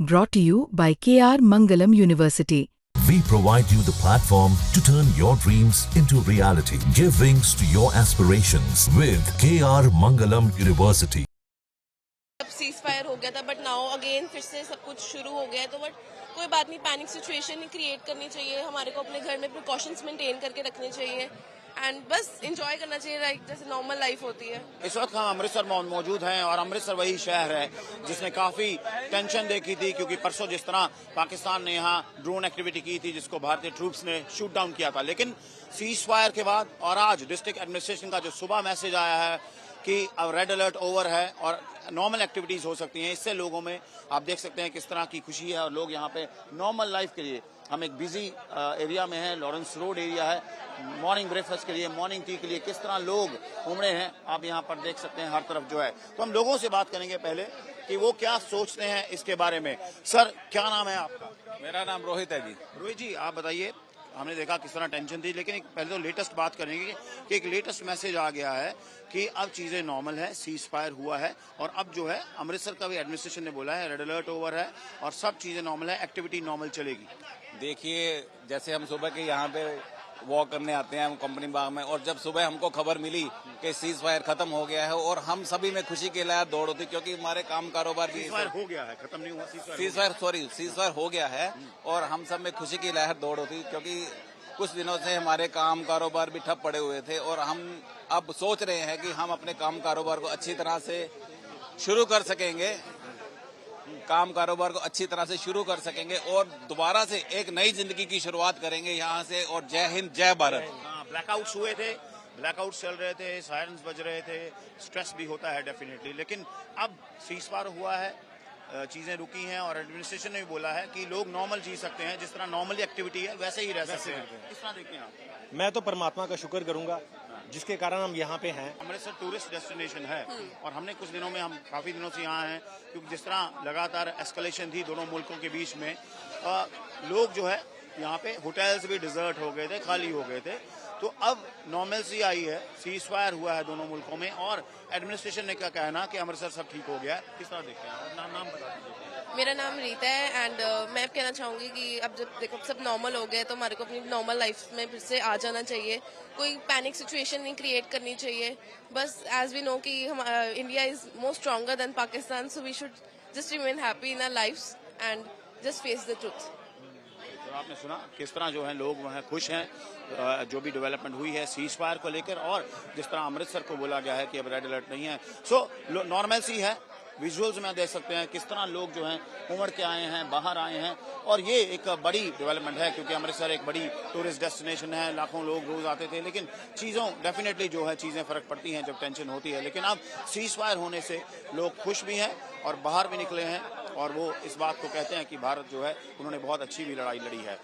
Brought to you by KR Mangalam University. We provide you the platform to turn your dreams into reality. Give wings to your aspirations with KR Mangalam University. Cease fire हो गया था but now again फिर से सब कुछ शुरू हो गया है तो बट कोई बात नहीं, पैनिक सिचुएशन नहीं क्रिएट करनी चाहिए, हमारे को अपने घर में प्रिकॉशंस मेंटेन करके रखने चाहिए एंड बस एंजॉय करना चाहिए लाइक जैसे नॉर्मल लाइफ होती है। इस वक्त हम अमृतसर मौजूद हैं और अमृतसर वही शहर है जिसने काफी टेंशन देखी थी, क्योंकि परसों जिस तरह पाकिस्तान ने यहाँ ड्रोन एक्टिविटी की थी जिसको भारतीय ट्रूप्स ने शूट डाउन किया था, लेकिन सीज फायर के बाद और आज डिस्ट्रिक्ट एडमिनिस्ट्रेशन का जो सुबह मैसेज आया है कि अब रेड अलर्ट ओवर है और नॉर्मल एक्टिविटीज हो सकती हैं, इससे लोगों में आप देख सकते हैं किस तरह की खुशी है और लोग यहाँ पे नॉर्मल लाइफ के लिए, हम एक बिजी एरिया में हैं, लॉरेंस रोड एरिया है, मॉर्निंग ब्रेकफास्ट के लिए, मॉर्निंग टी के लिए किस तरह लोग उमड़े हैं आप यहाँ पर देख सकते हैं हर तरफ जो है। तो हम लोगों से बात करेंगे पहले कि वो क्या सोचते हैं इसके बारे में। सर क्या नाम है आपका? मेरा नाम रोहित है जी। रोहित जी आप बताइए, हमने देखा किस तरह टेंशन थी, लेकिन पहले तो लेटेस्ट बात करेंगे कि एक लेटेस्ट मैसेज आ गया है कि अब चीजें नॉर्मल है, सीज फायर हुआ है और अब जो है अमृतसर का भी एडमिनिस्ट्रेशन ने बोला है रेड अलर्ट ओवर है और सब चीजें नॉर्मल है, एक्टिविटी नॉर्मल चलेगी। देखिए जैसे हम सुबह के यहाँ पे वॉक करने आते हैं हम कंपनी बाग में, और जब सुबह हमको खबर मिली कि सीज फायर खत्म हो गया है और हम सभी में खुशी की लहर दौड़ होती, क्योंकि हमारे काम कारोबार भी सीज फायर हो गया है, खत्म नहीं हुआ, सीज फायर हो गया है और हम सब में खुशी की लहर दौड़ होती, क्योंकि कुछ दिनों से हमारे काम कारोबार भी ठप पड़े हुए थे और हम अब सोच रहे हैं कि हम अपने काम कारोबार को अच्छी तरह से शुरू कर सकेंगे, काम कारोबार को अच्छी तरह से शुरू कर सकेंगे और दोबारा से एक नई जिंदगी की शुरुआत करेंगे यहाँ से। और जय हिंद जय भारत। ब्लैकआउट्स हुए थे, ब्लैकआउट चल रहे थे, सायरन्स बज रहे थे, स्ट्रेस भी होता है डेफिनेटली, लेकिन अब सीज फायर हुआ है, चीजें रुकी हैं और एडमिनिस्ट्रेशन ने भी बोला है कि लोग नॉर्मल जी सकते हैं, जिस तरह नॉर्मल एक्टिविटी है वैसे ही रह सकते हैं। किस तरह देखते हैं आप? मैं तो परमात्मा का शुक्र करूंगा जिसके कारण हम यहाँ पे हैं। अमृतसर टूरिस्ट डेस्टिनेशन है और हमने कुछ दिनों में, हम काफी दिनों से यहाँ हैं, क्योंकि जिस तरह लगातार एस्केलेशन थी दोनों मुल्कों के बीच में, लोग जो है यहाँ पे होटल्स भी डिजर्ट हो गए थे, खाली हो गए थे, तो अब नॉर्मलसी आई है, सीज फायर हुआ है दोनों मुल्कों में और एडमिनिस्ट्रेशन ने क्या कहना कि अमृतसर सब ठीक हो गया है। किस तरह देखते हैं? नाम बता दीजिए। मेरा नाम रीता है एंड मैं कहना चाहूँगी कि अब जब देखो सब नॉर्मल हो गया तो हमारे को अपनी नॉर्मल लाइफ में फिर से आ जाना चाहिए, कोई पैनिक सिचुएशन नहीं क्रिएट करनी चाहिए। बस एज वी नो कि India is more stronger than Pakistan, so we should just remain happy in our lifes and just face the truth. तो आपने सुना किस तरह जो है लोग वहाँ खुश हैं, जो भी डेवलपमेंट हुई है सीज फायर को लेकर और जिस तरह अमृतसर को बोला गया है कि अब रेड अलर्ट नहीं है, सो नॉर्मलसी है। विजुअल्स में देख सकते हैं किस तरह लोग जो हैं उमड़ के आए हैं, बाहर आए हैं और ये एक बड़ी डेवलपमेंट है, क्योंकि अमृतसर एक बड़ी टूरिस्ट डेस्टिनेशन है, लाखों लोग रोज आते थे, लेकिन चीज़ों डेफिनेटली जो है चीज़ें फर्क पड़ती हैं जब टेंशन होती है, लेकिन अब सीज फायर होने से लोग खुश भी हैं और बाहर भी निकले हैं और वो इस बात को कहते हैं कि भारत जो है उन्होंने बहुत अच्छी भी लड़ाई लड़ी है।